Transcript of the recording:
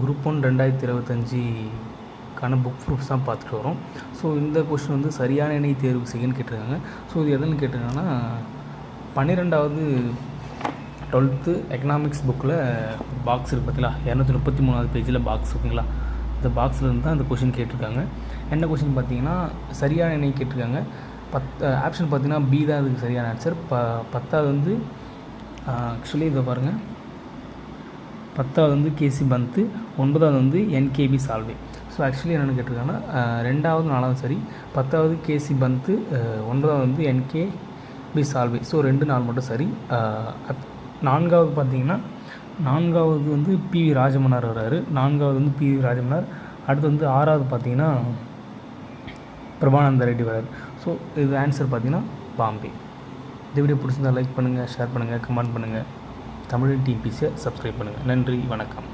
Group 1 2025க்கான book proofs தான் பார்த்துட்டு வரோம். ஸோ இந்த கொஷின் வந்து சரியான இணை தேர்வு செய்யன்னு கேட்டிருக்காங்க. ஸோ இது எதுன்னு கேட்டிருக்காங்கன்னா 12வது 12th எக்கனாமிக்ஸ் புக்கில் பாக்ஸ் இருக்குது பார்த்தீங்களா, 233வது பேஜில் பாக்ஸ் இருக்குங்களா, இந்த பாக்ஸில் இருந்து தான் இந்த கொஷின் கேட்டிருக்காங்க. என்ன கொஷின் பார்த்தீங்கன்னா சரியான இணை கேட்டிருக்காங்க. ஆப்ஷன் பார்த்தீங்கன்னா பி தான் அதுக்கு சரியான ஆன்சர். 10வது வந்து ஆக்சுவலி இதை பாருங்கள், 10வது வந்து கேசி பந்த், 9வது வந்து என்கேபி சால்வே. ஸோ ஆக்சுவலி என்னென்னு கேட்டிருக்காங்கன்னா 2வது 4வது சரி, 10வது கேசி பந்த், 9வது வந்து என்கேபி சால்வே. ஸோ 2 4 மட்டும் சரி. 4வது பார்த்தீங்கன்னா 4வது வந்து பிவி ராஜமன்னார் வர்றாரு. 4வது வந்து பிவி ராஜமன்னார். அடுத்து வந்து 6வது பார்த்தீங்கன்னா பிரபானந்த ரெட்டி வர்றாரு. ஸோ இது ஆன்சர் பார்த்தீங்கன்னா பாம்பே. இந்த வீடியோ பிடிச்சிருந்தால் லைக் பண்ணுங்கள், ஷேர் பண்ணுங்கள், கமெண்ட் பண்ணுங்கள். தமிழ் டிபிசியை சப்ஸ்கிரைப் பண்ணுங்கள். நன்றி, வணக்கம்.